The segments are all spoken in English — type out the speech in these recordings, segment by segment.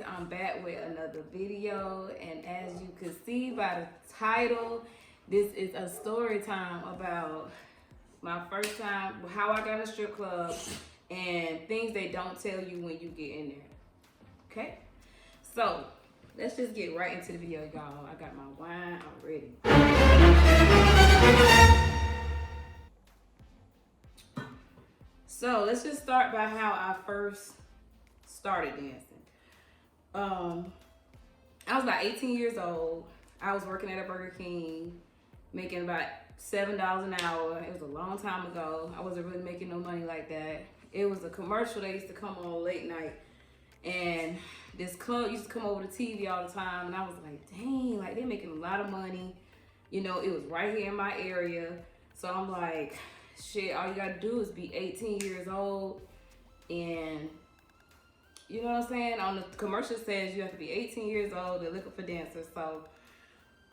I'm back with another video, and as you can see by the title, this is a story time about my first time, how I got in a strip club, and things they don't tell you when you get in there. Okay, so let's just get right into the video, y'all. I got my wine, I'm ready. So let's just start by how I first started dancing. I was about 18 years old. I was working at a Burger King, making about $7 an hour. It was a long time ago. I wasn't really making no money like that. It was a commercial that used to come on late night, and this club used to come over the TV all the time, and I was like, dang, like they're making a lot of money. You know, it was right here in my area. So I'm like, shit, all you gotta do is be 18 years old, and you know what I'm saying? On the commercial says you have to be 18 years old. They're looking for dancers. So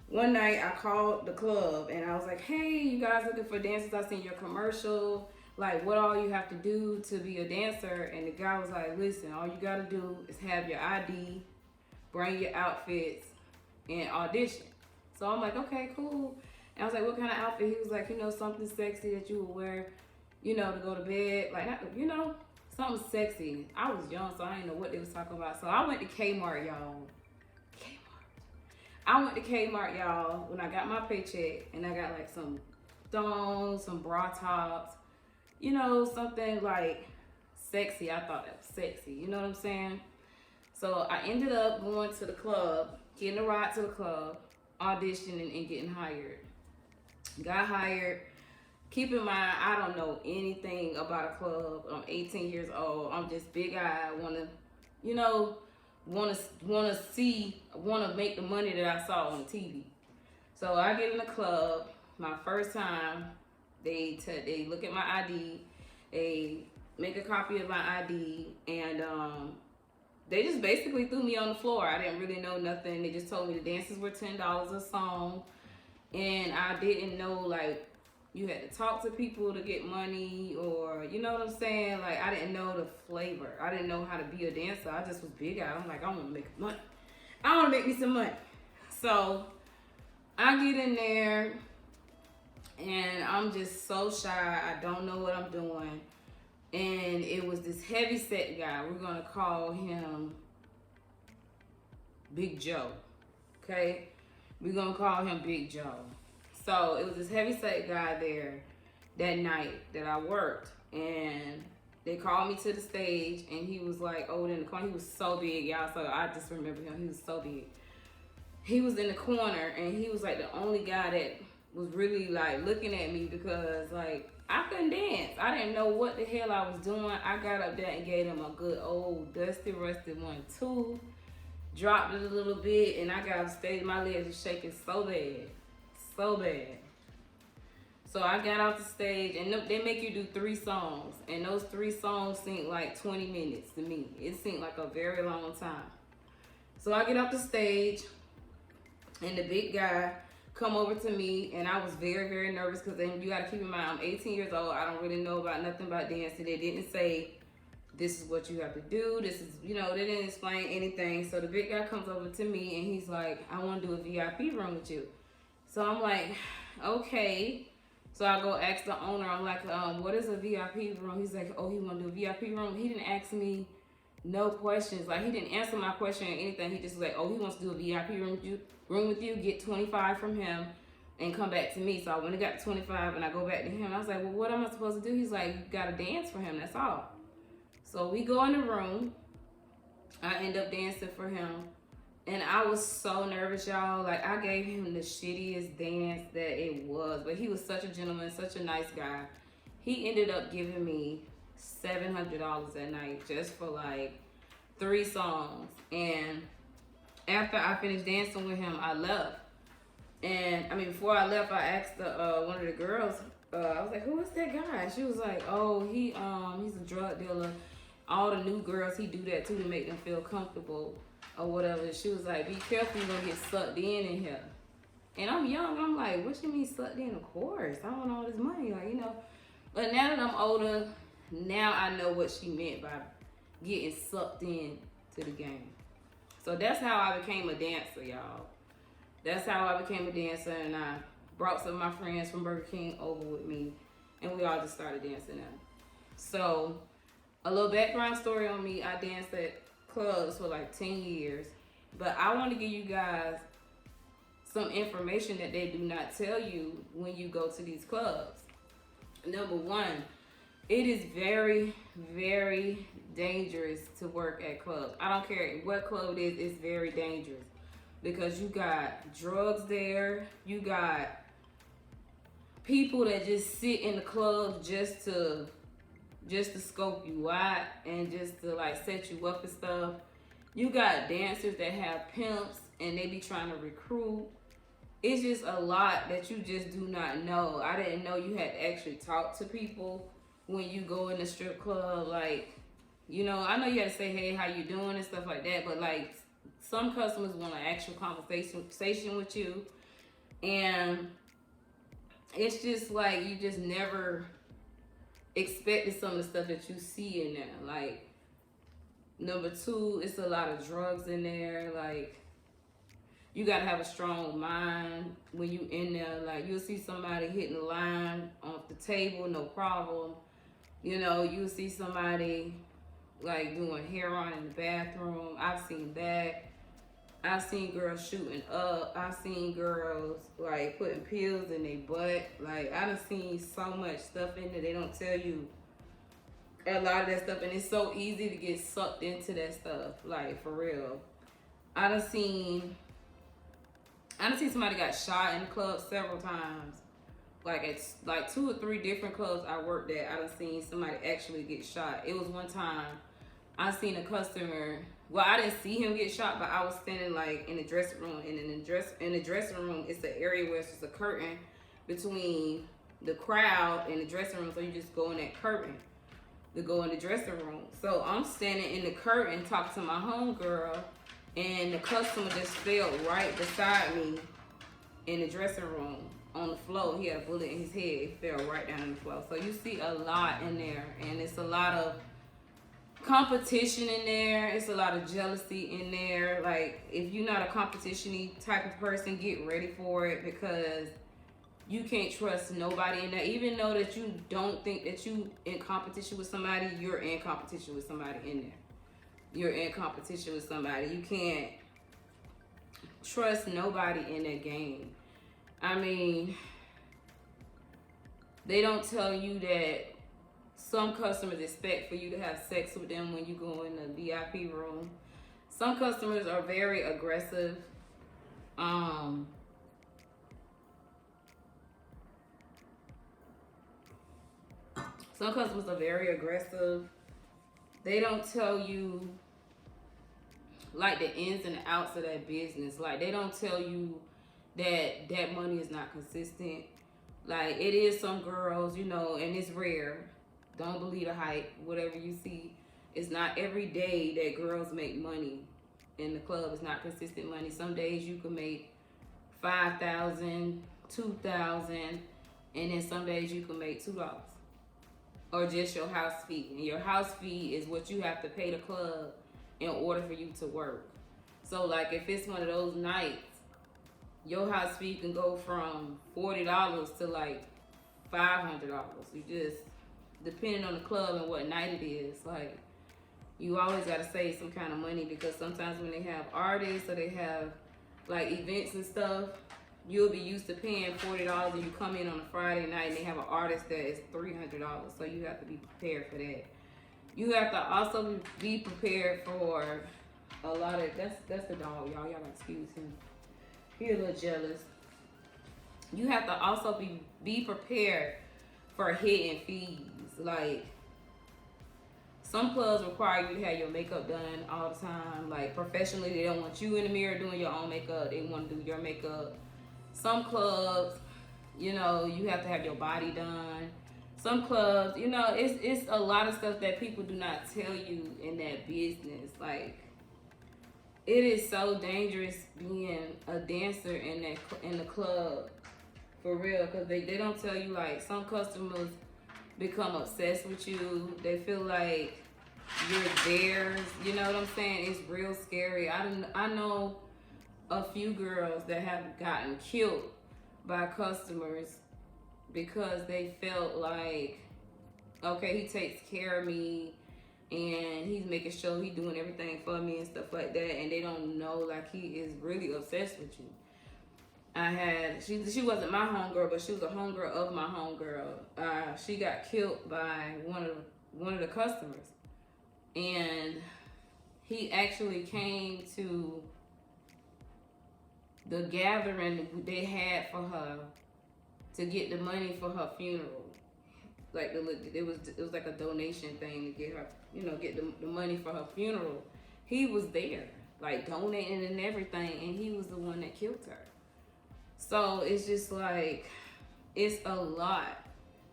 one night I called the club and I was like, hey, you guys looking for dancers? I seen your commercial. Like, what all you have to do to be a dancer? And the guy was like, listen, all you gotta do is have your ID, bring your outfits, and audition. So I'm like, okay, cool. And I was like, what kind of outfit? He was like, you know, something sexy that you would wear, you know, to go to bed. Like, you know, something sexy. I was young, so I didn't know what they was talking about. So I went to Kmart, y'all. I went to Kmart, y'all, when I got my paycheck, and I got like some thongs, some bra tops, you know, something like sexy. I thought that was sexy, you know what I'm saying? So I ended up going to the club, getting a ride to the club, auditioning and getting hired. Got hired. Keep in mind, I don't know anything about a club. I'm 18 years old. I'm just big-eyed, wanna, you know, wanna make the money that I saw on TV. So I get in the club. My first time, they look at my ID, they make a copy of my ID, and they just basically threw me on the floor. I didn't really know nothing. They just told me the dances were $10 a song, and I didn't know, like, you had to talk to people to get money, or you know what I'm saying? Like, I didn't know the flavor. I didn't know how to be a dancer. I just was big out. I'm like, I want to make money. I want to make me some money. So I get in there, and I'm just so shy. I don't know what I'm doing. And it was this heavy set guy. We're going to call him Big Joe. Okay? We're going to call him Big Joe. So it was this heavyset guy there that night that I worked, and they called me to the stage, and he was like, oh, in the corner. He was so big, y'all. So I just remember him. He was so big. He was in the corner, and he was like the only guy that was really like looking at me, because like I couldn't dance. I didn't know what the hell I was doing. I got up there and gave him a good old dusty, rusty 1-2, dropped it a little bit, and I got off stage. My legs were shaking so bad. So bad. So I got off the stage, and they make you do 3 songs, and those 3 songs seemed like 20 minutes to me. It seemed like a very long time. So I get off the stage, and the big guy come over to me, and I was very, very nervous, because then you got to keep in mind, I'm 18 years old. I don't really know about nothing about dancing. They didn't say, this is what you have to do. This is, you know, they didn't explain anything. So the big guy comes over to me, and he's like, I want to do a VIP room with you. So I'm like, okay. So I go ask the owner, I'm like, what is a VIP room? He's like, oh, he want to do a VIP room? He didn't ask me no questions. Like, he didn't answer my question or anything. He just was like, oh, he wants to do a VIP room with you, get 25 from him, and come back to me. So I went and got 25, and I go back to him. I was like, well, what am I supposed to do? He's like, you got to dance for him, that's all. So we go in the room. I end up dancing for him. And I was so nervous, y'all. Like, I gave him the shittiest dance that it was. But he was such a gentleman, such a nice guy. He ended up giving me $700 that night just for, like, 3 songs. And after I finished dancing with him, I left. And, I mean, before I left, I asked one of the girls, I was like, who is that guy? And she was like, oh, he's a drug dealer. All the new girls, he do that, too, to make them feel comfortable. Or whatever. She was like, be careful, you're gonna get sucked in here. And I'm young, I'm like, what you mean sucked in? Of course, I want all this money, like, you know. But now that I'm older, now I know what she meant by getting sucked in to the game. So that's how I became a dancer, y'all. That's how I became a dancer, and I brought some of my friends from Burger King over with me, and we all just started dancing now. So, a little background story on me: I danced at clubs for like 10 years, but I want to give you guys some information that they do not tell you when you go to these clubs. Number one, it is very, very dangerous to work at clubs. I don't care what club it is, it's very dangerous because you got drugs there, you got people that just sit in the clubs just to scope you out and just to like set you up and stuff. You got dancers that have pimps and they be trying to recruit. It's just a lot that you just do not know. I didn't know you had to actually talk to people when you go in the strip club. Like, you know, I know you had to say, hey, how you doing and stuff like that, but like some customers want an actual conversation with you, and it's just like you just never expected some of the stuff that you see in there. Like, number two, it's a lot of drugs in there. Like, you gotta have a strong mind when you in there. Like, you'll see somebody hitting the line off the table, no problem. You know, you'll see somebody like doing heroin in the bathroom. I've seen that. I've seen girls shooting up. I've seen girls like putting pills in their butt. Like, I done seen so much stuff in there. They don't tell you a lot of that stuff, and it's so easy to get sucked into that stuff. Like, for real. I done seen somebody got shot in the club several times. Like, it's like 2 or 3 different clubs I worked at. I done seen somebody actually get shot. It was one time I seen a customer. Well, I didn't see him get shot, but I was standing like in the dressing room, and in the dressing room, it's the area where it's just a curtain between the crowd and the dressing room. So you just go in that curtain to go in the dressing room. So I'm standing in the curtain talking to my homegirl, and the customer just fell right beside me in the dressing room on the floor. He had a bullet in his head. It fell right down on the floor. So you see a lot in there, and it's a lot of competition in there. It's a lot of jealousy in there. Like, if you're not a competition-y type of person, get ready for it, because you can't trust nobody in there. Even though that you don't think that you in competition with somebody, you're in competition with somebody in there. You're in competition with somebody. You can't trust nobody in that game. I mean, they don't tell you that some customers expect for you to have sex with them when you go in the VIP room. Some customers are very aggressive. Some customers are very aggressive. They don't tell you like the ins and outs of that business. Like, they don't tell you that that money is not consistent. Like, it is some girls, you know, and it's rare. Don't believe the hype. Whatever you see, it's not every day that girls make money in the club. It's not consistent money. Some days you can make $5,000, $2,000, and then some days you can make $2, or just your house fee. And your house fee is what you have to pay the club in order for you to work. So, like, if it's one of those nights, your house fee can go from $40 to like $500. You just, depending on the club and what night it is, like, you always got to save some kind of money, because sometimes when they have artists or they have like events and stuff, you'll be used to paying $40, and you come in on a Friday night and they have an artist that is $300. So you have to be prepared for that. You have to also be prepared for a lot of, that's the dog, y'all gotta excuse him. He a little jealous. You have to also be prepared for hidden fees. Like, some clubs require you to have your makeup done all the time. Like, professionally, they don't want you in the mirror doing your own makeup. They want to do your makeup. Some clubs, you know, you have to have your body done. Some clubs, you know, it's a lot of stuff that people do not tell you in that business. Like, it is so dangerous being a dancer in the club, for real, because they don't tell you. Like, some customers become obsessed with you. They feel like you're theirs. You know what I'm saying? It's real scary. I know a few girls that have gotten killed by customers because they felt like, okay, he takes care of me and he's making sure he's doing everything for me and stuff like that, and they don't know like he is really obsessed with you. I had she wasn't my homegirl, but she was a homegirl of my homegirl. She got killed by one of the customers, and he actually came to the gathering they had for her to get the money for her funeral. Like it was like a donation thing to get her, get the money for her funeral. He was there, like donating and everything, and he was the one that killed her. So it's just like, it's a lot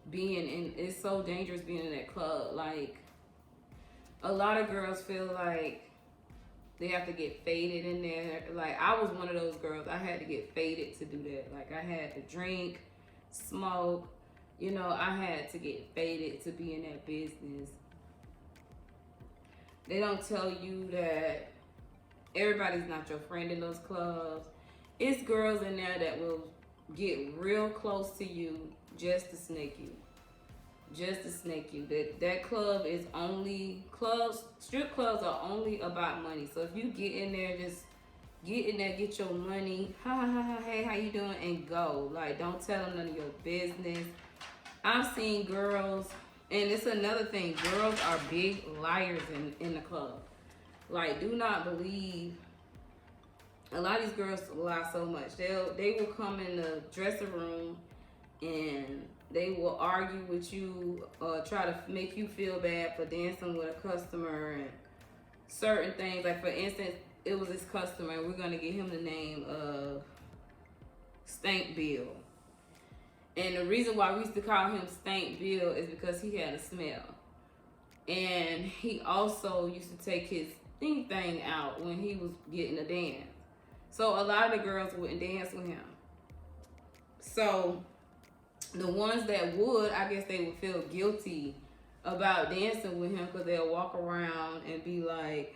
being in, it's so dangerous being in that club. Like, a lot of girls feel like they have to get faded in there. Like, I was one of those girls. I had to get faded to do that. Like, I had to drink, smoke. I had to get faded to be in that business. They don't tell you that everybody's not your friend in those clubs. It's girls in there that will get real close to you just to snake you. Just to snake you. That club is only strip clubs are only about money. So if you get in there, just get in there, get your money, ha ha ha, hey, how you doing, and go. Like, don't tell them none of your business. I've seen girls, and it's another thing, girls are big liars in the club. Like, do not believe. A lot of these girls lie so much. They will come in the dressing room and they will argue with you or try to make you feel bad for dancing with a customer and certain things. Like, for instance, it was this customer, and we're gonna give him the name of Stank Bill. And the reason why we used to call him Stank Bill is because he had a smell. And he also used to take his thing out when he was getting a dance. So a lot of the girls wouldn't dance with him. So the ones that would, I guess they would feel guilty about dancing with him because they'll walk around and be like,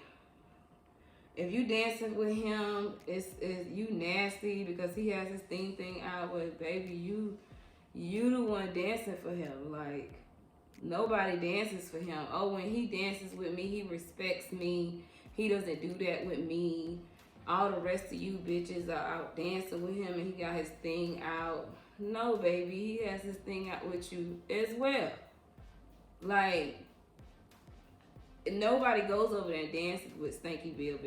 if you dancing with him, it's you nasty because he has his thing out. With baby, you the one dancing for him. Like, nobody dances for him. Oh, when he dances with me, he respects me. He doesn't do that with me. All the rest of you bitches are out dancing with him and he got his thing out. No, baby, he has his thing out with you as well. Like, nobody goes over there and dances with Stanky Bill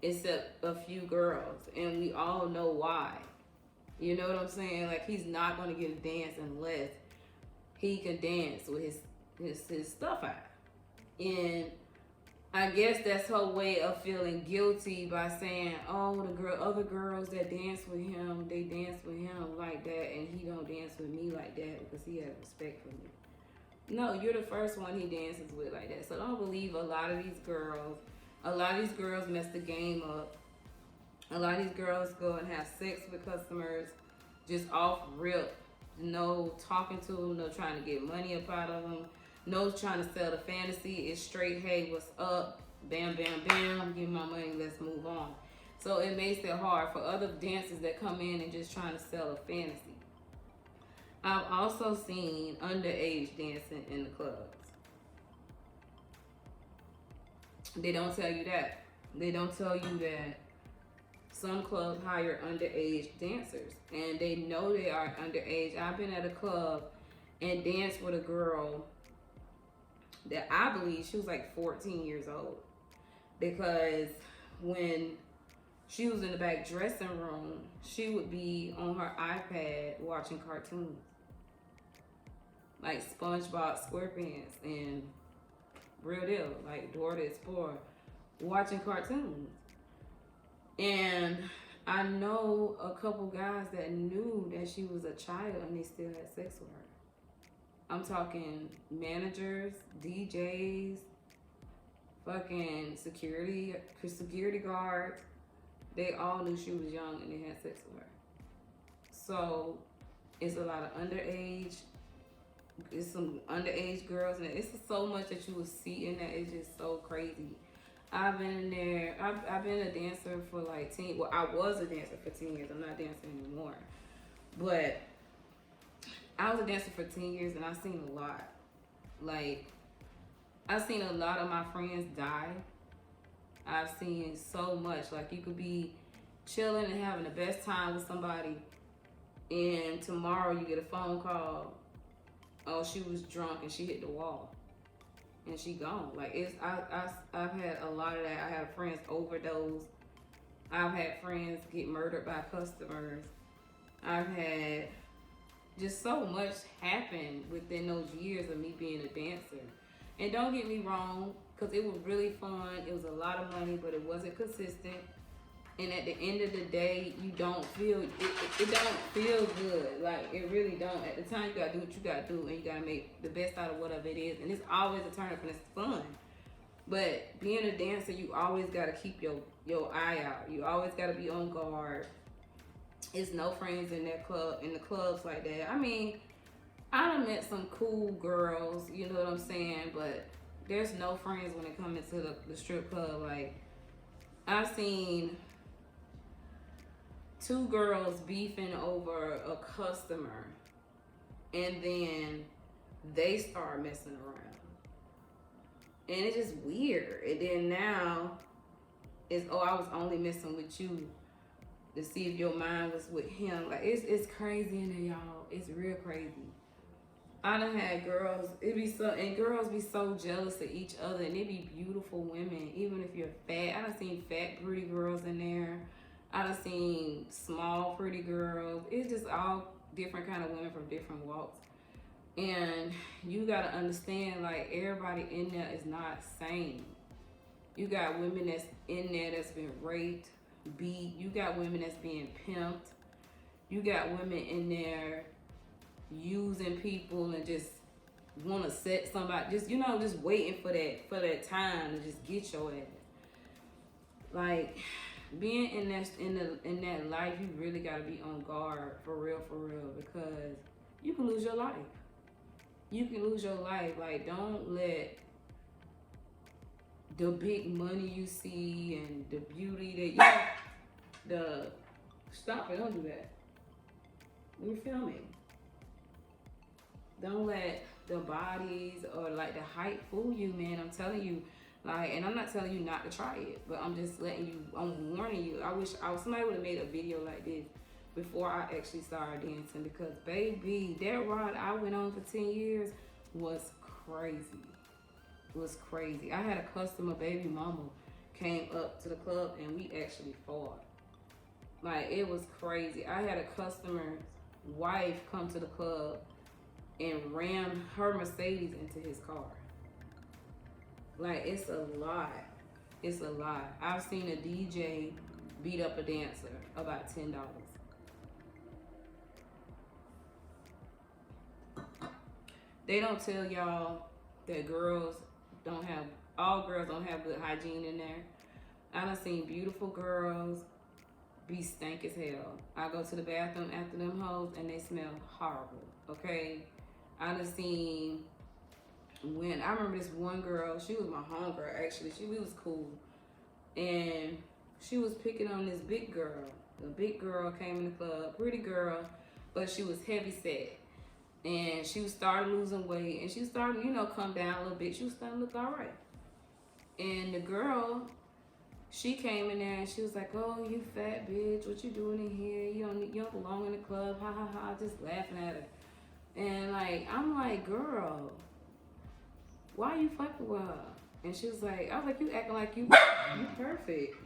except a few girls, and we all know why. You know what I'm saying? Like, he's not gonna get a dance unless he can dance with his stuff out. And I guess that's her way of feeling guilty by saying, oh, other girls that dance with him, they dance with him like that, and he don't dance with me like that because he has respect for me. No, you're the first one he dances with like that. So don't believe a lot of these girls. A lot of these girls mess the game up. A lot of these girls go and have sex with customers just off rip. No talking to them, no trying to get money up out of them. No trying to sell the fantasy. It's straight, hey, what's up? Bam, bam, bam. Give my money, let's move on. So it makes it hard for other dancers that come in and just trying to sell a fantasy. I've also seen underage dancing in the clubs. They don't tell you that. They don't tell you that some clubs hire underage dancers, and they know they are underage. I've been at a club and danced with a girl that I believe she was like 14 years old, because when she was in the back dressing room, she would be on her iPad watching cartoons like SpongeBob SquarePants and real deal, like Dora the Explorer, watching cartoons. And I know a couple guys that knew that she was a child and they still had sex with her. I'm talking managers, DJs, fucking security guards. They all knew she was young and they had sex with her. So it's a lot of underage it's some underage girls, and it's so much that you will see in that. It's just so crazy. I've been in there. I've been a dancer for like 10. Well, I was a dancer for 10 years. I'm not dancing anymore, but I was a dancer for 10 years, and I've seen a lot. Like, I've seen a lot of my friends die. I've seen so much. Like, you could be chilling and having the best time with somebody, and tomorrow you get a phone call. Oh, she was drunk and she hit the wall, and she gone. Like, I've had a lot of that. I have friends overdose. I've had friends get murdered by customers. I've had just so much happen within those years of me being a dancer. And don't get me wrong, because it was really fun. It was a lot of money, but it wasn't consistent. And at the end of the day, you don't feel it don't feel good. Like, it really don't. At the time, you gotta do what you gotta do, and you gotta make the best out of whatever it is. And it's always a turn up, and it's fun. But being a dancer, you always gotta keep your eye out. You always gotta be on guard. It's no friends in the clubs like that. I mean, I done met some cool girls, you know what I'm saying? But there's no friends when it comes to the strip club. Like, I've seen 2 girls beefing over a customer, and then they start messing around. And it's just weird. And then now it's, oh, I was only messing with you to see if your mind was with him. Like, it's crazy in there, y'all. It's real crazy. I done had girls, girls be so jealous of each other, and they be beautiful women, even if you're fat. I done seen fat, pretty girls in there. I done seen small, pretty girls. It's just all different kind of women from different walks. And you gotta understand, like, everybody in there is not sane. You got women that's in there that's been raped, beat. You got women that's being pimped. You got women in there using people and just want to set somebody, just, you know, just waiting for that time to just get your ass. Like, being in that life, you really gotta be on guard for real, because you can lose your life. You can lose your life. Like, don't let the big money you see and the beauty that stop it, don't do that. We're filming. Don't let the bodies or like the hype fool you, man. I'm telling you, like, and I'm not telling you not to try it, but I'm just letting you, I'm warning you. I wish somebody would have made a video like this before I actually started dancing, because baby, that ride I went on for 10 years was crazy. It was crazy. I had a customer baby mama came up to the club and we actually fought. Like, it was crazy. I had a customer's wife come to the club and ran her Mercedes into his car. Like, it's a lot. It's a lot. I've seen a DJ beat up a dancer about $10. They don't tell y'all that all girls don't have good hygiene in there. I done seen beautiful girls be stank as hell. I go to the bathroom after them hoes and they smell horrible, okay? I done seen, I remember this one girl, she was my homegirl actually, we was cool. And she was picking on this big girl. The big girl came in the club, pretty girl, but she was heavy set. And she was starting losing weight, and she was starting, you know, come down a little bit. She was starting to look all right. And the girl, she came in there and she was like, "Oh, you fat bitch, what you doing in here? You don't belong in the club, ha ha ha," just laughing at her. And like, I'm like, "Girl, why you fucking with her?" And she was like, I was like, "You acting like you perfect."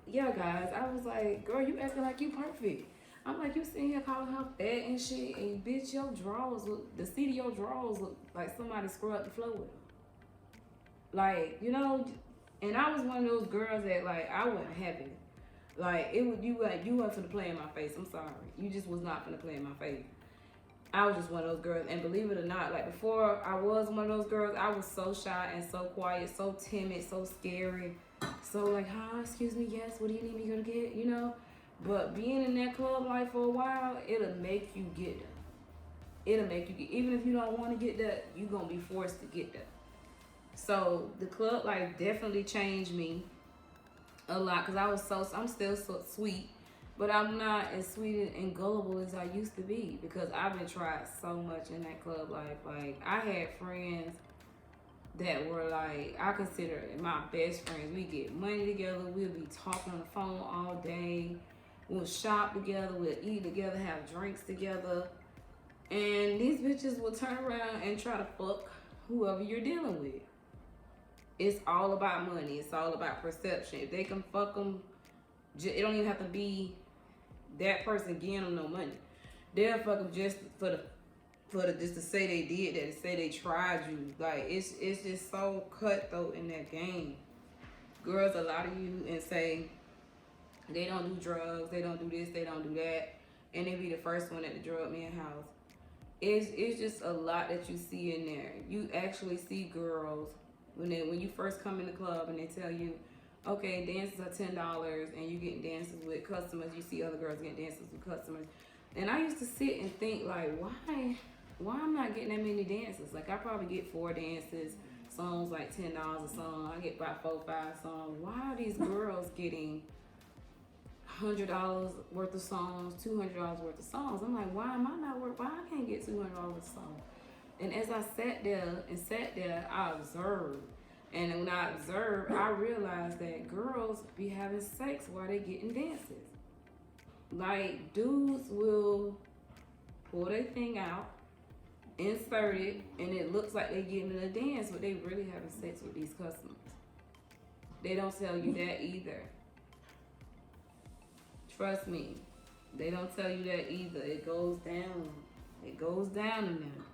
Yeah, guys, I was like, "Girl, you acting like you perfect." I'm like, "You sitting here calling her fat and shit, and bitch, your drawers look, the seat of your drawers look like somebody scrubbed the floor with them." Like, you know, and I was one of those girls that, like, I wasn't happy. Like, you wasn't finna play in my face. I'm sorry. You just was not finna play in my face. I was just one of those girls, and believe it or not, like, before I was one of those girls, I was so shy and so quiet, so timid, so scary. So like, "Huh, excuse me, yes, what do you need me to get?" You know? But being in that club life for a while, it'll make you get them. it'll make you get, even if you don't want to get that, you gonna be forced to get that. So the club life definitely changed me a lot because I'm still so sweet, but I'm not as sweet and gullible as I used to be because I've been tried so much in that club life. Like I had friends that were like, I consider my best friends. We get money together, we'll be talking on the phone all day, we'll shop together, we'll eat together, have drinks together, and these bitches will turn around and try to fuck whoever you're dealing with. It's all about money. It's all about perception. If they can fuck them, it don't even have to be that person giving them no money. They'll fuck them just for the just to say they did that, to say they tried you. Like it's just so cutthroat in that game. Girls will lie to you and say they don't do drugs, they don't do this, they don't do that, and they be the first one at the drug man house. It's just a lot that you see in there. You actually see girls when you first come in the club and they tell you, okay, dances are $10 and you getting dances with customers. You see other girls getting dances with customers, and I used to sit and think like, why I'm not getting that many dances? Like I probably get 4 dances, songs like $10 a song. I get about 4, 5 songs. Why are these girls getting $100 worth of songs, $200 worth of songs? I'm like, why am I not worth? Why I can't get $200 a song? And as I sat there, I observed. And when I observed, I realized that girls be having sex while they getting dances. Like dudes will pull their thing out, insert it, and it looks like they getting in a dance, but they really having sex with these customers. They don't tell you that either. Trust me, they don't tell you that either. It goes down. It goes down in them.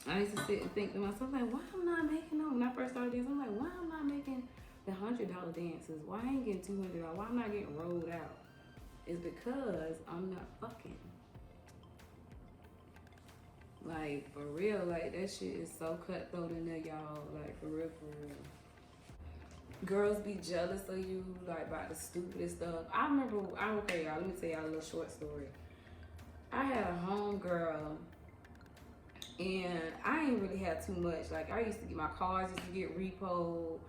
I used to sit and think to myself, like, why am I not making them? When I first started dancing, I'm like, why am I not making the $100 dances? Why I ain't getting $200? Why am I not getting rolled out? It's because I'm not fucking. Like, for real, like, that shit is so cutthroat in there, y'all. Like, for real, for real. Girls be jealous of you, like, about the stupidest stuff. I remember, okay, y'all, let me tell y'all a little short story. I had a homegirl, and I ain't really had too much. Like, I used to get my cars, used to get repoed.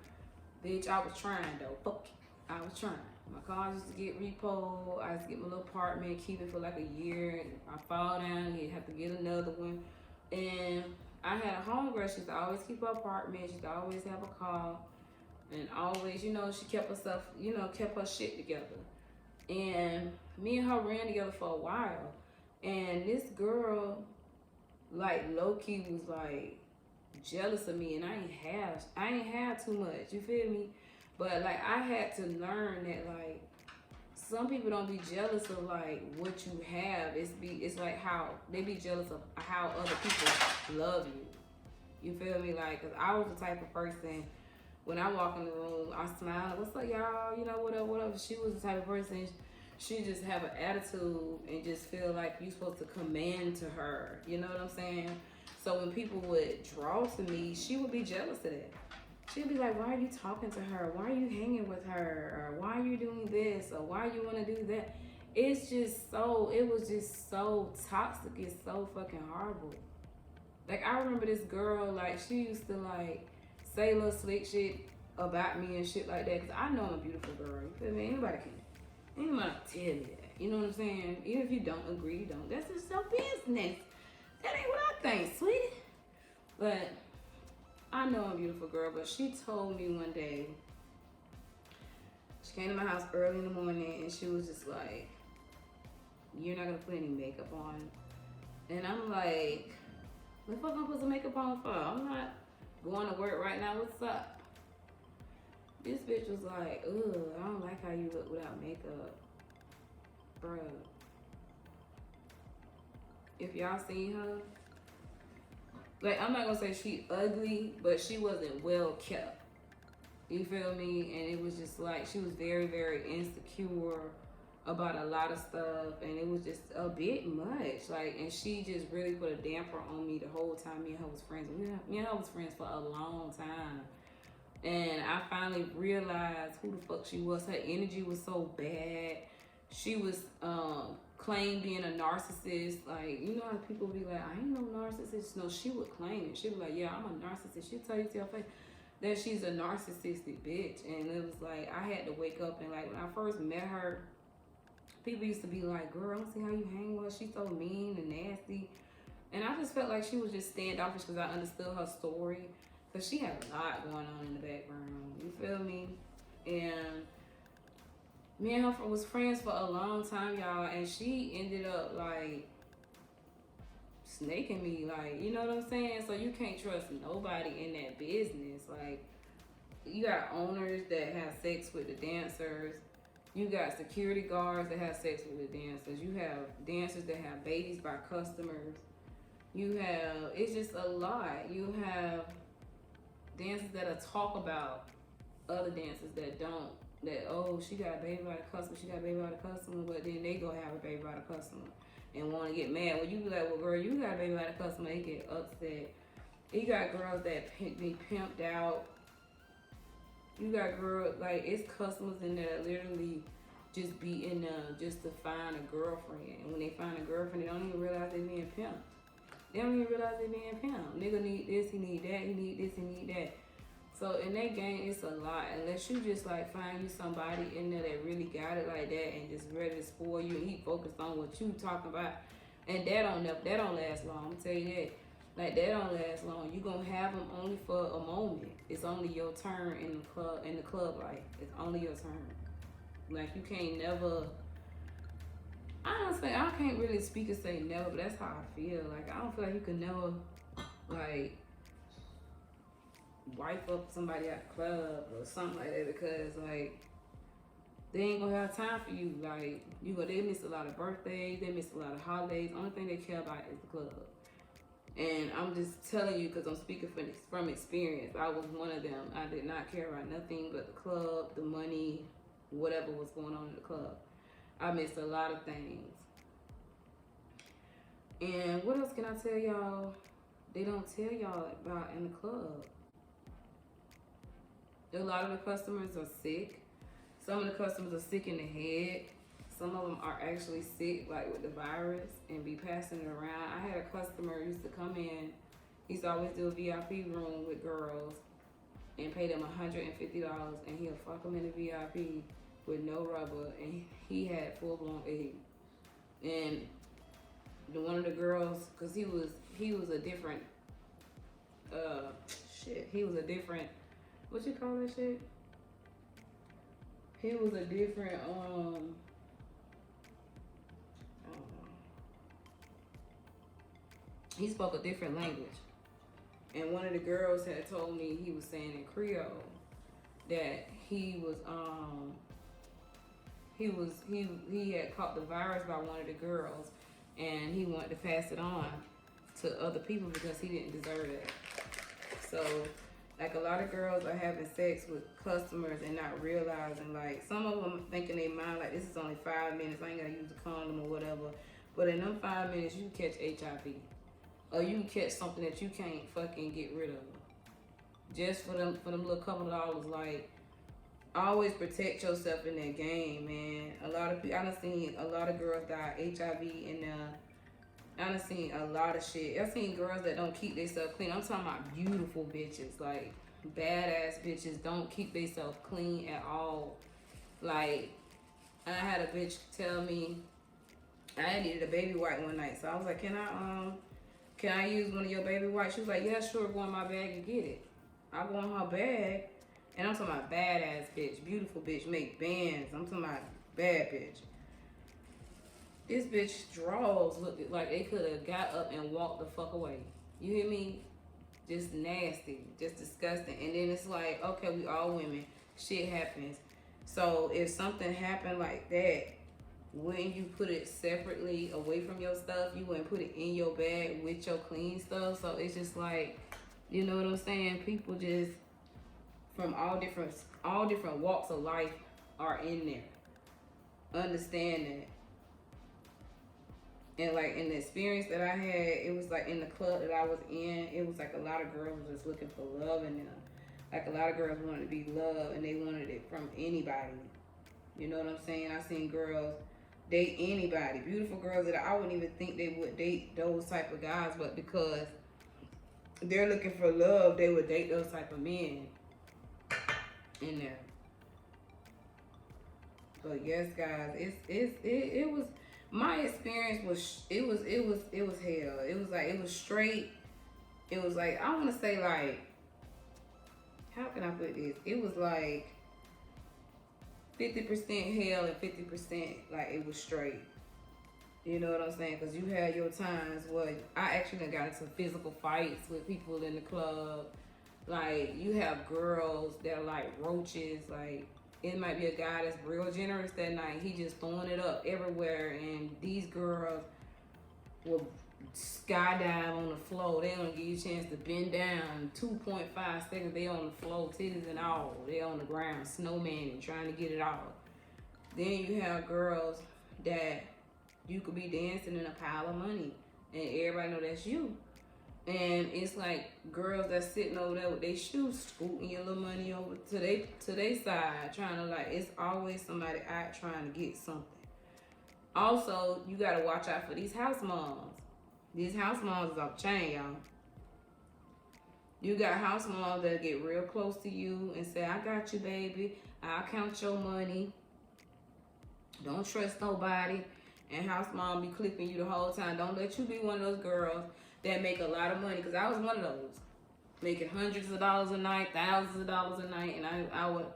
Bitch, I was trying, though. Fuck it. I was trying. My cars used to get repoed. I used to get my little apartment, keep it for like a year. And I fall down, you'd have to get another one. And I had a homegirl. She used to always keep her apartment. She used to always have a car. And always, you know, she kept herself, you know, kept her shit together. And me and her ran together for a while. And this girl, like, low-key was, like, jealous of me. And I ain't have too much, you feel me? But, like, I had to learn that, like, some people don't be jealous of, like, what you have. It's like how they be jealous of how other people love you. You feel me? Like, because I was the type of person, when I walk in the room, I smile, what's up, y'all? You know, whatever. She was the type of person, she just have an attitude and just feel like you supposed to command to her. You know what I'm saying? So when people would draw to me, she would be jealous of that. She'd be like, why are you talking to her? Why are you hanging with her? Or why are you doing this? Or why you want to do that? It was just so toxic. It's so fucking horrible. Like, I remember this girl, like, she used to, like, say little slick shit about me and shit like that. Because I know I'm a beautiful girl. You feel me? Anybody can tell me that. You know what I'm saying? Even if you don't agree, you don't. That's just your business. That ain't what I think, sweetie. But I know I'm a beautiful girl, but she told me one day, she came to my house early in the morning and she was just like, you're not gonna put any makeup on. And I'm like, what the fuck I'm put some makeup on for? I'm not going to work right now, what's up? This bitch was like, ugh, I don't like how you look without makeup. Bruh. If y'all seen her, like, I'm not gonna say she ugly, but she wasn't well kept. You feel me? And it was just like, she was very, very insecure about a lot of stuff, and it was just a bit much. Like, and she just really put a damper on me the whole time me and her was friends. Me and her was friends for a long time. And I finally realized who the fuck she was. Her energy was so bad. She was claim being a narcissist. Like, you know how people be like, I ain't no narcissist. No, she would claim it. She would be like, yeah, I'm a narcissist. She'll tell you to your face that she's a narcissistic bitch. And it was like, I had to wake up and like, when I first met her, people used to be like, girl, I don't see how you hang with her. She's so mean and nasty. And I just felt like she was just standoffish because I understood her story. Because she had a lot going on in the background. You feel me? And me and her was friends for a long time, y'all. And she ended up, like, snaking me. Like, you know what I'm saying? So you can't trust nobody in that business. Like, you got owners that have sex with the dancers. You got security guards that have sex with the dancers. You have dancers that have babies by customers. You have, it's just a lot. You have dancers that'll talk about other dancers that don't, that, oh, she got a baby by the customer, she got a baby by the customer, but then they go have a baby by the customer and want to get mad. Well, you be like, well, girl, you got a baby by the customer, they get upset. You got girls that be pimped out. You got girls, like, it's customers in there that literally just be in there just to find a girlfriend. And when they find a girlfriend, they don't even realize they being pimped. They don't even realize they being pimped. Nigga need this, he need that, he need this, he need that. So in that game, it's a lot. Unless you just like find you somebody in there that really got it like that and just ready to spoil you and he focused on what you talking about. And that don't last long. I'm gonna tell you that. Like, that don't last long. You gonna have them only for a moment. It's only your turn in the club life. It's only your turn. Like, you can't never. Honestly, I can't really speak and say never, but that's how I feel. Like, I don't feel like you can never, like, wipe up somebody at the club or something like that because, like, they ain't gonna have time for you. Like, they miss a lot of birthdays, they miss a lot of holidays. Only thing they care about is the club. And I'm just telling you because I'm speaking from experience. I was one of them. I did not care about nothing but the club, the money, whatever was going on in the club. I missed a lot of things. And what else can I tell y'all? They don't tell y'all about in the club. A lot of the customers are sick. Some of the customers are sick in the head. Some of them are actually sick, like with the virus, and be passing it around. I had a customer who used to come in. He used to always do a VIP room with girls and pay them $150, and he'll fuck them in the VIP with no rubber, and he had full-blown AIDS. And one of the girls, because he was a different, he was a different, what you call that shit? He was a different, he spoke a different language. And one of the girls had told me, he was saying in Creole that he had caught the virus by one of the girls and he wanted to pass it on to other people because he didn't deserve it. So, like, a lot of girls are having sex with customers and not realizing, like, some of them thinking they mind, like, this is only 5 minutes, I ain't gotta use a condom or whatever. But in them 5 minutes, you can catch HIV. Or you can catch something that you can't fucking get rid of. Just for them little couple of dollars. Like, always protect yourself in that game, man. A lot of people, I done seen a lot of girls die HIV and I done seen a lot of shit. I've seen girls that don't keep themselves clean. I'm talking about beautiful bitches, like badass bitches don't keep themselves clean at all. Like, I had a bitch tell me I needed a baby wipe one night, so I was like, can I use one of your baby wipes? She was like, yeah, sure, go in my bag and get it. I go in her bag, and I'm talking about badass bitch, beautiful bitch, make bands. I'm talking about bad bitch. This bitch drawers looked like they could have got up and walked the fuck away. You hear me? Just nasty, just disgusting. And then it's like, okay, we all women. Shit happens. So if something happened like that, wouldn't you put it separately away from your stuff? You wouldn't put it in your bag with your clean stuff. So it's just like, you know what I'm saying? People just from all different walks of life are in there. Understand that. And like in the experience that I had, it was like in the club that I was in, it was like a lot of girls were just looking for love in them. Like a lot of girls wanted to be loved and they wanted it from anybody. You know what I'm saying? I seen girls date anybody. Beautiful girls that I wouldn't even think they would date those type of guys, but because they're looking for love, they would date those type of men in there. But yes, guys, it was my experience was it was hell. It was like it was straight. It was like I want to say like how can I put this? It was like 50% hell and 50% like it was straight. You know what I'm saying? Because you had your times where I actually got into physical fights with people in the club. Like, you have girls that are like roaches. Like, it might be a guy that's real generous that night. He just throwing it up everywhere. And these girls will skydive on the floor. They don't give you a chance to bend down. 2.5 seconds, they on the floor, titties and all. They on the ground, snowmaning, trying to get it all. Then you have girls that you could be dancing in a pile of money, and everybody know that's you. And it's like girls that's sitting over there with their shoes, scooting your little money over to they side, trying to like. It's always somebody out trying to get something. Also, you gotta watch out for these house moms. These house moms is off the chain, y'all. You got house moms that get real close to you and say, "I got you, baby. I'll count your money. Don't trust nobody." And house mom be clipping you the whole time. Don't let you be one of those girls that make a lot of money. Because I was one of those. Making hundreds of dollars a night, thousands of dollars a night. And I would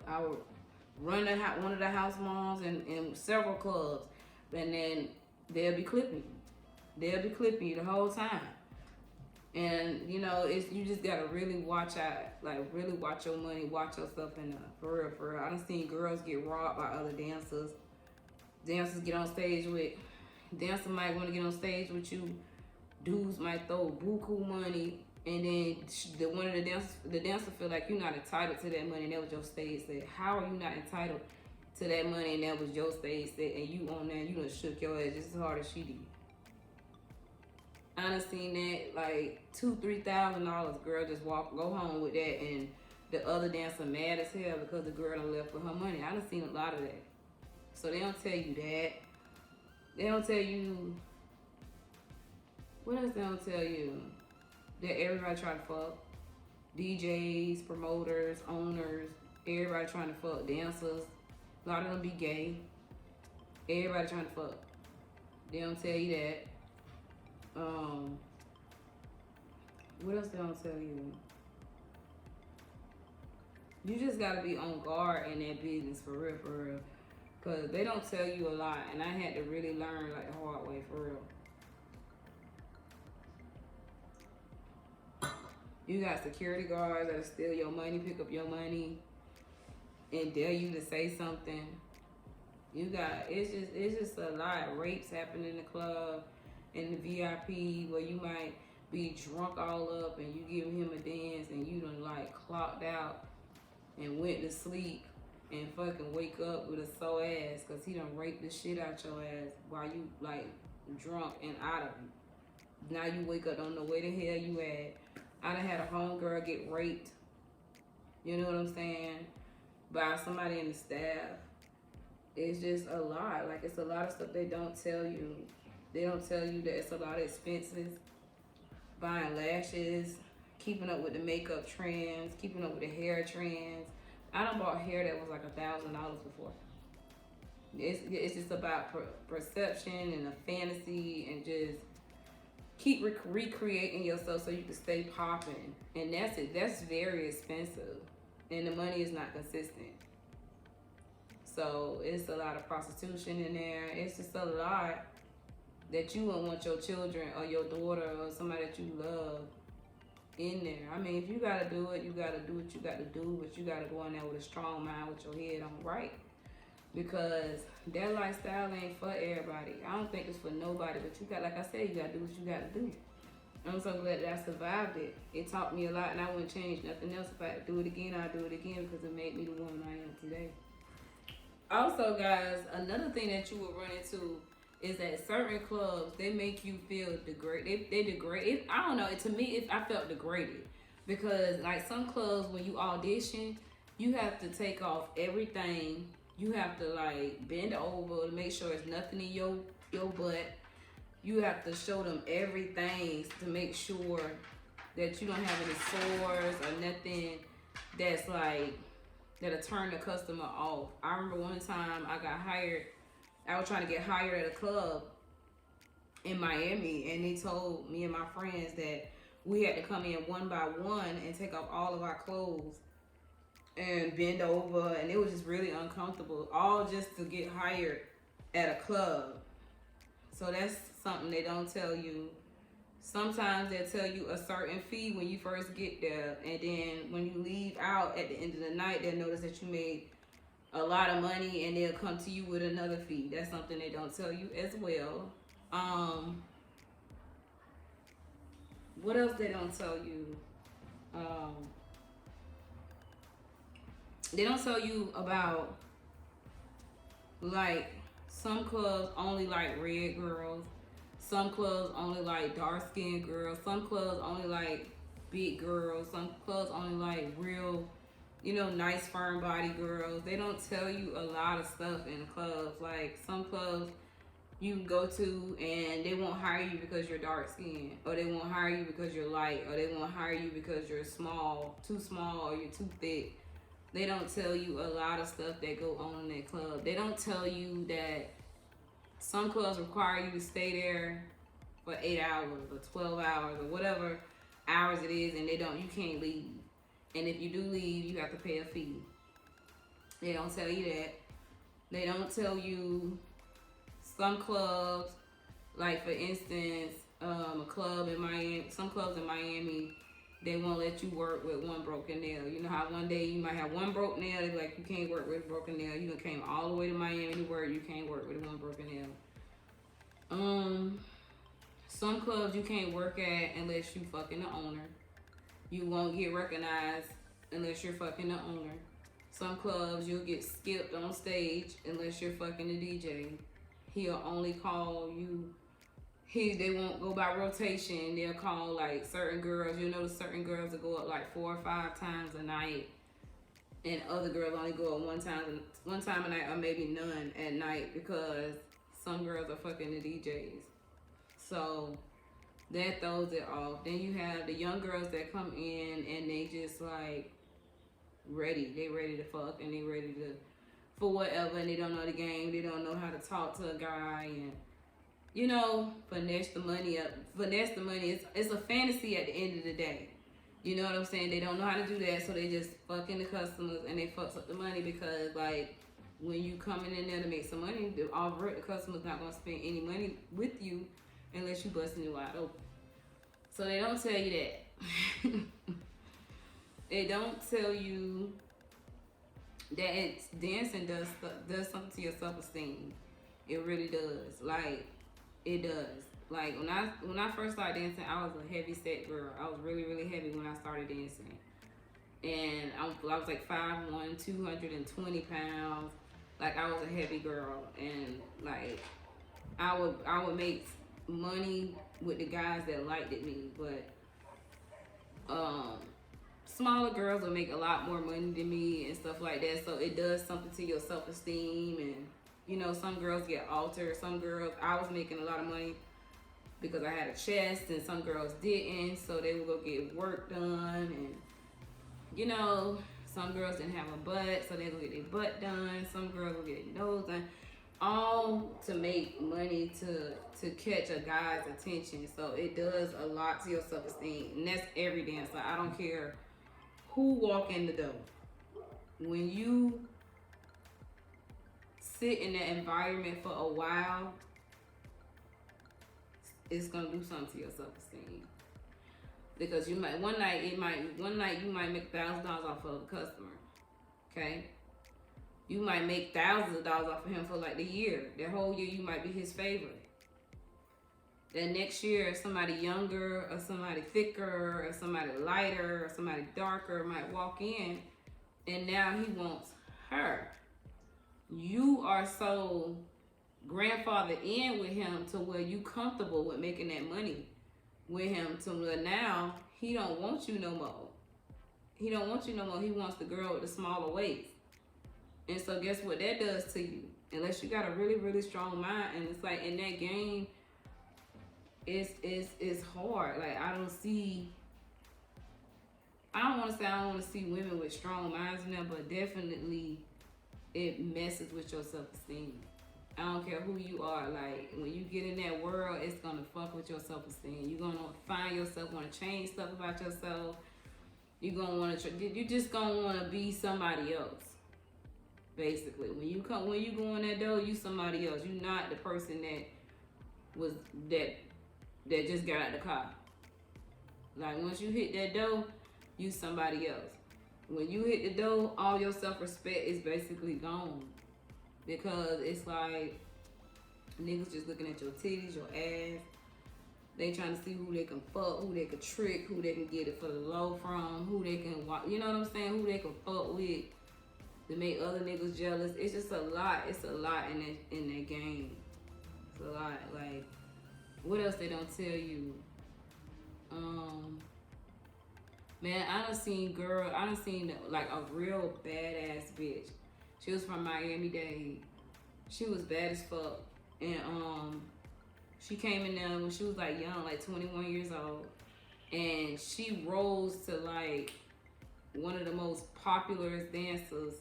run one of the house moms in several clubs. And then they'll be clipping you. They'll be clipping you the whole time. And, you know, you just got to really watch out. Like, really watch your money. Watch yourself in there. For real, for real. I done seen girls get robbed by other dancers. Dancers get on stage with... Dancer might want to get on stage with you. Dudes might throw buku money, and then the dancer feel like you're not entitled to that money. And that was your stage set. How are you not entitled to that money? And that was your stage set, and you on there, you done shook your ass just as hard as she did. I done seen that like $2,000-$3,000. Girl just go home with that, and the other dancer mad as hell because the girl done left with her money. I done seen a lot of that. So they don't tell you that. They don't tell you, what else they don't tell you? That everybody try to fuck. DJs, promoters, owners, everybody trying to fuck. Dancers, a lot of them be gay. Everybody trying to fuck. They don't tell you that. What else they don't tell you? You just gotta be on guard in that business, for real, for real. Because they don't tell you a lot, and I had to really learn like the hard way, for real. You got security guards that'll steal your money, pick up your money, and dare you to say something. It's just a lot. Rapes happen in the club, in the VIP, where you might be drunk all up and you give him a dance and you done like clocked out and went to sleep and fucking wake up with a sore ass because he done raped the shit out your ass while you like drunk and out of it. Now you wake up, don't know where the hell you at. I done had a homegirl get raped, you know what I'm saying, by somebody in the staff. It's just a lot. Like, it's a lot of stuff they don't tell you. They don't tell you that it's a lot of expenses. Buying lashes, keeping up with the makeup trends, keeping up with the hair trends. I done bought hair that was like $1,000 before. It's just about perception and a fantasy, and just keep recreating yourself so you can stay popping. And that's it. That's very expensive, and the money is not consistent. So it's a lot of prostitution in there. It's just a lot that you wouldn't want your children or your daughter or somebody that you love in there. I mean, if you gotta do it, you gotta do what you gotta do, but you gotta go in there with a strong mind, with your head on right. Because that lifestyle ain't for everybody. I don't think it's for nobody, but you got, like I said, you gotta do what you gotta do. I'm so glad that I survived it. It taught me a lot, and I wouldn't change nothing else. If I had to do it again, I'd do it again, because it made me the woman I am today. Also, guys, another thing that you will run into is that certain clubs, they make you feel degraded. They degrade. I don't know. To me, I felt degraded. Because, like, some clubs, when you audition, you have to take off everything You have to like bend over to make sure there's nothing in your butt. You have to show them everything to make sure that you don't have any sores or nothing that's like that'll turn the customer off. I remember one time I was trying to get hired at a club in Miami, and they told me and my friends that we had to come in one by one and take off all of our clothes and bend over, and it was just really uncomfortable, all just to get hired at a club. So that's something they don't tell you. Sometimes they'll tell you a certain fee when you first get there, and then when you leave out at the end of the night, they'll notice that you made a lot of money, and they'll come to you with another fee. That's something they don't tell you as well. What else they don't tell you? They don't tell you about, like, some clubs only like red girls. Some clubs only like dark skinned girls. Some clubs only like big girls. Some clubs only like real, nice firm body girls. They don't tell you a lot of stuff in clubs. Like, some clubs you can go to and they won't hire you because you're dark skinned, or they won't hire you because you're light, or they won't hire you because you're too small, or you're too thick. They don't tell you a lot of stuff that go on in that club. They don't tell you that some clubs require you to stay there for 8 hours or 12 hours or whatever hours it is, and you can't leave. And if you do leave, you have to pay a fee. They don't tell you that. They don't tell you some clubs, like for instance, a club in Miami, some clubs in Miami, they won't let you work with one broken nail. You know how one day you might have one broken nail, they're like, you can't work with a broken nail. You came all the way to Miami to work, you can't work with one broken nail. Some clubs you can't work at unless you fucking the owner. You won't get recognized unless you're fucking the owner. Some clubs you'll get skipped on stage unless you're fucking the DJ. He'll only call you. They won't go by rotation. They'll call like certain girls. You'll notice certain girls will go up like 4 or 5 times a night, and other girls only go up one time a night, or maybe none at night, because some girls are fucking the DJs. So that throws it off. Then you have the young girls that come in and they just like ready. They ready to fuck, and they ready to for whatever, and they don't know the game. They don't know how to talk to a guy and finesse the money up. Finesse the money. It's a fantasy at the end of the day. You know what I'm saying? They don't know how to do that, so they just fucking the customers, and they fucks up the money, because like when you coming in there to make some money, the customer's not gonna spend any money with you unless you busting it wide open. So they don't tell you that. They don't tell you that dancing does something to your self-esteem. It really does. Like, it does. Like, when I first started dancing, I was a heavy set girl. I was really, really heavy when I started dancing. And I was like 5'1", 220 pounds. Like, I was a heavy girl. And like, I would make money with the guys that liked me, but smaller girls will make a lot more money than me and stuff like that. So it does something to your self-esteem. And some girls get altered. Some girls, I was making a lot of money because I had a chest, and some girls didn't, so they would go get work done. And some girls didn't have a butt, so they would get their butt done. Some girls would get their nose done, all to make money to catch a guy's attention. So it does a lot to your self-esteem, and that's every dancer. I don't care who walk in the door. When you sit in that environment for a while, it's gonna do something to your self-esteem. Because one night you might make $1,000 off of a customer. Okay? You might make thousands of dollars off of him for like the year. That whole year you might be his favorite. Then next year, somebody younger, or somebody thicker, or somebody lighter, or somebody darker might walk in, and now he wants her. You are so grandfathered in with him to where you comfortable with making that money with him, to where now he don't want you no more. He don't want you no more. He wants the girl with the smaller waist. And so guess what that does to you? Unless you got a really, really strong mind, and it's like in that game, it's hard. Like I don't want to say I don't want to see women with strong minds in them, but definitely it messes with your self-esteem. I don't care who you are. Like when you get in that world, it's gonna fuck with your self-esteem. You're gonna find yourself want to change stuff about yourself. You're gonna want to. You just gonna want to be somebody else. Basically, when you go in that door, you somebody else. You not the person was that that just got out the car. Like once you hit that door, you somebody else. When you hit the door, all your self-respect is basically gone. Because it's like niggas just looking at your titties, your ass. They trying to see who they can fuck, who they can trick, who they can get it for the low from, who they can walk, you know what I'm saying? Who they can fuck with to make other niggas jealous. It's just a lot. It's a lot in that game. It's a lot. Like, what else they don't tell you? Man, I done seen like a real badass bitch. She was from Miami-Dade. She was bad as fuck. And she came in there when she was like young, like 21 years old. And she rose to like one of the most popular dancers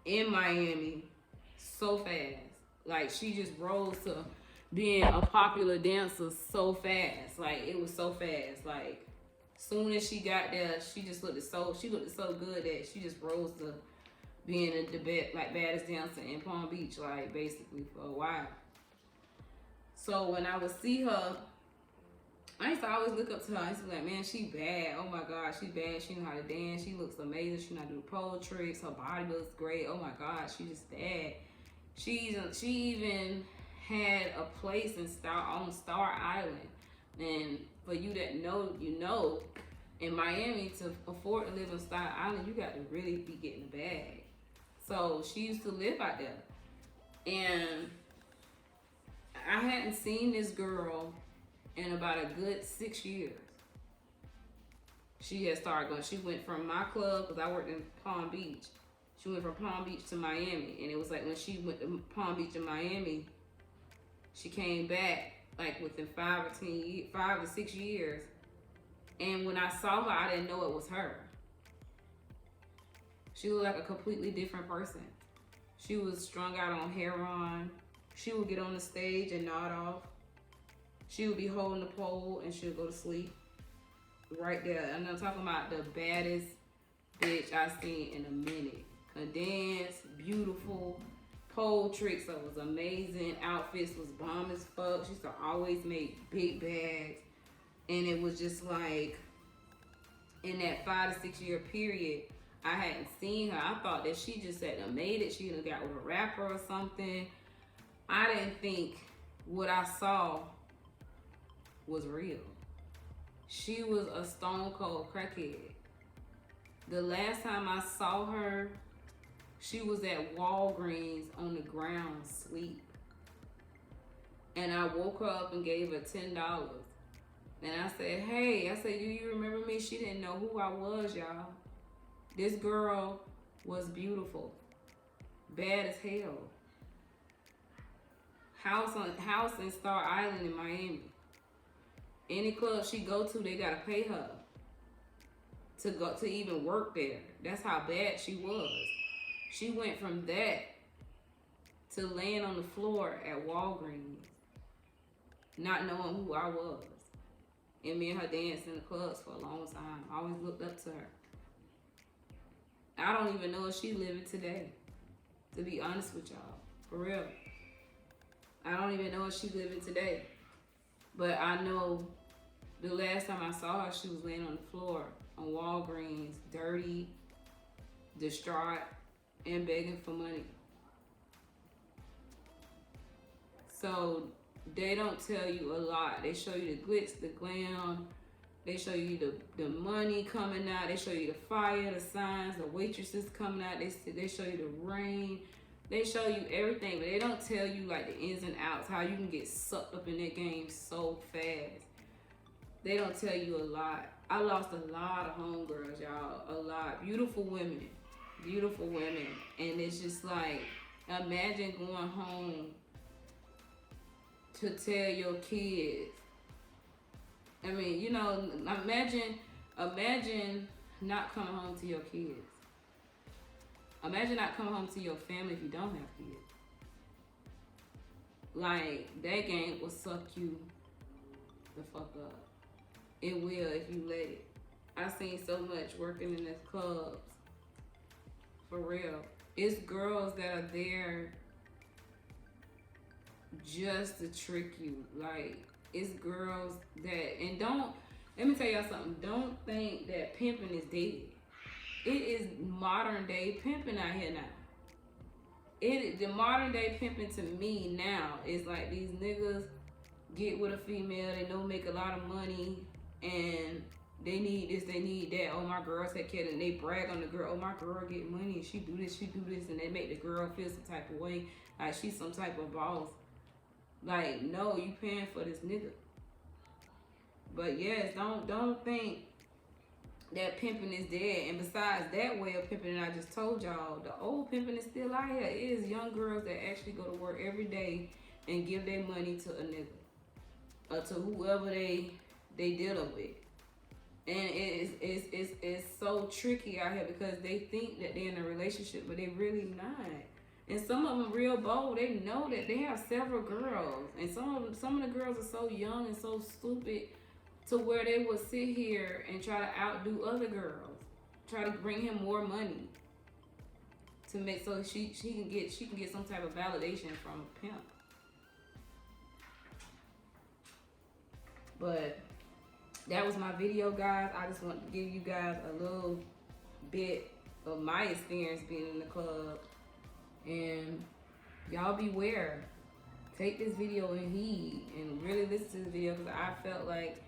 in Miami so fast. Like she just rose to being a popular dancer so fast. Like it was so fast. Like soon as she got there, she looked so good that she just rose to being the baddest dancer in Palm Beach, like basically for a while. So when I would see her, I used to always look up to her. I used to be like, man, she bad. Oh my God, she bad. She know how to dance. She looks amazing. She know how to do pole tricks. Her body looks great. Oh my God, she just bad. She even had a place on Star Island. And for you that know, you know, in Miami, to afford to live on Star Island, you got to really be getting the bag. So she used to live out there. And I hadn't seen this girl in about a good 6 years. She had started going, she went from my club, because I worked in Palm Beach. She went from Palm Beach to Miami. And it was like when she went to Palm Beach and Miami, she came back like within 5 to 6 years. And when I saw her, I didn't know it was her. She looked like a completely different person. She was strung out on heroin. She would get on the stage and nod off. She would be holding the pole and she would go to sleep right there. And I'm talking about the baddest bitch I've seen in a minute. Her dance, beautiful. Pole tricks, so it was amazing. Outfits was bomb as fuck. She used to always make big bags. And it was just like, in that 5 to 6 year period, I hadn't seen her. I thought that she just had made it. She had got with a rapper or something. I didn't think what I saw was real. She was a stone cold crackhead. The last time I saw her, she was at Walgreens on the ground asleep. And I woke her up and gave her $10. And I said, hey, do you remember me? She didn't know who I was, y'all. This girl was beautiful. Bad as hell. House in Star Island in Miami. Any club she go to, they gotta pay her to even work there. That's how bad she was. She went from that to laying on the floor at Walgreens, not knowing who I was. And me and her danced in the clubs for a long time. I always looked up to her. I don't even know if she's living today, to be honest with y'all. For real. I don't even know if she's living today. But I know the last time I saw her, she was laying on the floor on Walgreens, dirty, distraught, and begging for money. So they don't tell you a lot. They show you the glitz, the glam. They show you the money coming out. They show you the fire, the signs, the waitresses coming out. They show you the rain. They show you everything, but they don't tell you like the ins and outs, how you can get sucked up in that game so fast. They don't tell you a lot. I lost a lot of homegirls, y'all. A lot. Beautiful women. beautiful women, and it's just like, imagine going home to tell your kids. I mean, you know, imagine not coming home to your kids. Imagine not coming home to your family if you don't have kids. Like, that game will suck you the fuck up. It will if you let it. I've seen so much working in these clubs. For real. It's girls that are there just to trick you. Like, it's girls that, and don't, let me tell y'all something. Don't think that pimping is dead. It is modern day pimping out here now. The modern day pimping to me now is like these niggas get with a female, they know make a lot of money, and they need this, they need that. Oh, my girl take care of it. And they brag on the girl. Oh, my girl get money, and she do this, and they make the girl feel some type of way, like she's some type of boss. Like, no, you paying for this nigga. But yes, don't think that pimping is dead. And besides that way of pimping that I just told y'all, the old pimping is still out here. It is young girls that actually go to work every day and give their money to a nigga or to whoever they dealing with. And it's so tricky out here because they think that they're in a relationship, but they really not. And some of them real bold. They know that they have several girls, and some of the girls are so young and so stupid to where they will sit here and try to outdo other girls, try to bring him more money to make so she can get some type of validation from a pimp. But that was my video, guys. I just want to give you guys a little bit of my experience being in the club. And y'all beware. Take this video in heed and really listen to this video, because I felt like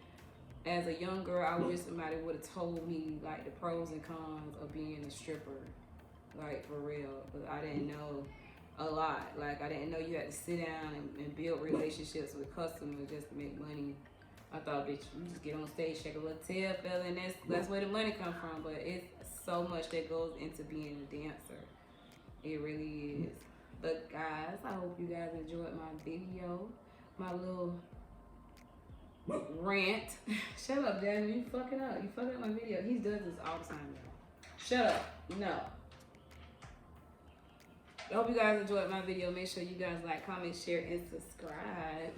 as a young girl, I wish somebody would have told me like the pros and cons of being a stripper, like for real. Because I didn't know a lot. Like, I didn't know you had to sit down and build relationships with customers just to make money. I thought, bitch, you just get on stage, shake a little tail, fella, and that's where the money come from. But it's so much that goes into being a dancer. It really is. But guys, I hope you guys enjoyed my video, my little rant. Shut up, Daddy. You fucking up. You fucking up my video. He does this all the time, y'all. Shut up. No. I hope you guys enjoyed my video. Make sure you guys like, comment, share, and subscribe.